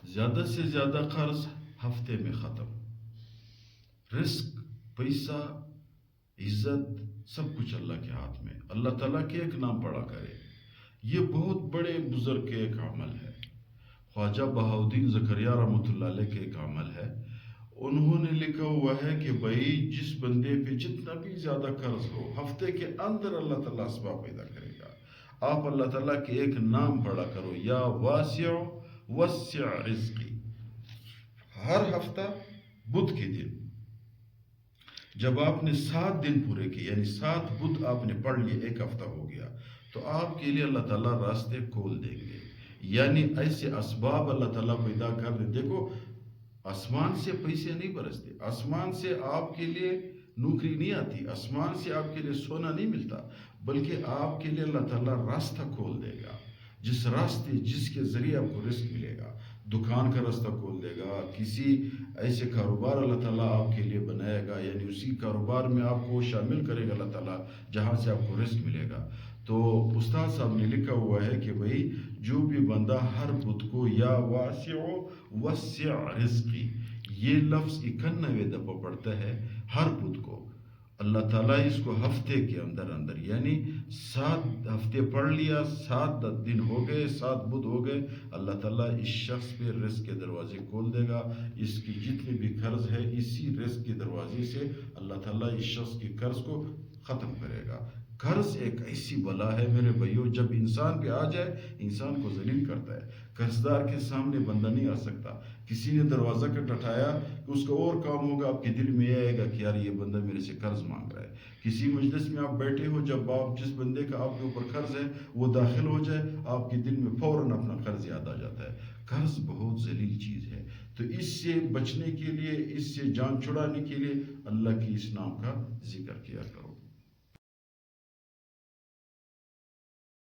زیادہ سے زیادہ قرض ہفتے میں ختم. رزق، پیسہ، عزت، سب کچھ اللہ کے ہاتھ میں. اللہ تعالیٰ کے ایک نام پڑا کرے. یہ بہت بڑے بزرگ کے ایک عمل ہے. خواجہ بہاؤدین زکریا رحمۃ اللہ علیہ کے ایک عمل ہے. انہوں نے لکھا ہوا ہے کہ بھائی جس بندے پہ جتنا بھی زیادہ قرض ہو، ہفتے کے اندر اللہ تعالیٰ اسباب پیدا کرے گا. آپ اللہ تعالیٰ کے ایک نام پڑھا کرو، یا واسع وسع رزقی. ہر ہفتہ بدھ کے دن جب آپ نے 7 دن پورے کیے، یعنی 7 بدھ آپ نے پڑھ لیے، ایک ہفتہ ہو گیا، تو آپ کے لیے اللہ تعالیٰ راستے کھول دیں گے. یعنی ایسے اسباب اللہ تعالیٰ پیدا کر دیں. دیکھو، آسمان سے پیسے نہیں برستے، آسمان سے آپ کے لیے نوکری نہیں آتی، آسمان سے آپ کے لیے سونا نہیں ملتا، بلکہ آپ کے لیے اللہ تعالیٰ راستہ کھول دے گا. جس کے ذریعے آپ کو رزق ملے گا. دکان کا راستہ کھول دے گا، کسی ایسے کاروبار اللہ تعالیٰ آپ کے لیے بنائے گا، یعنی اسی کاروبار میں آپ کو شامل کرے گا اللہ تعالیٰ، جہاں سے آپ کو رزق ملے گا. تو استاد صاحب نے لکھا ہوا ہے کہ بھائی جو بھی بندہ ہر بدھ کو یا واسع وسع رزقی، یہ لفظ 91 دفعہ پڑھتا ہے ہر بدھ کو، اللہ تعالیٰ اس کو ہفتے کے اندر یعنی 7 ہفتے پڑھ لیا، 7 دن ہو گئے، 7 بدھ ہو گئے، اللہ تعالیٰ اس شخص پہ رزق کے دروازے کھول دے گا. اس کی جتنی بھی قرض ہے، اسی رزق کے دروازے سے اللہ تعالیٰ اس شخص کی قرض کو ختم کرے گا. قرض ایک ایسی بلا ہے میرے بھائیو، جب انسان پہ آ جائے انسان کو ذلیل کرتا ہے. قرضدار کے سامنے بندہ نہیں آ سکتا. کسی نے دروازہ کٹکھٹایا کہ اس کا اور کام ہوگا، آپ کے دل میں یہ آئے گا کہ یار یہ بندہ میرے سے قرض مانگ رہا ہے. کسی مجلس میں آپ بیٹھے ہو، جب آپ جس بندے کا آپ کے اوپر قرض ہے وہ داخل ہو جائے، آپ کے دل میں فوراً اپنا قرض یاد آ جاتا ہے. قرض بہت ذلیل چیز ہے. تو اس سے بچنے کے لیے، اس سے جان چھڑانے کے لیے اللہ کی اس نام کا ذکر کیا کرو.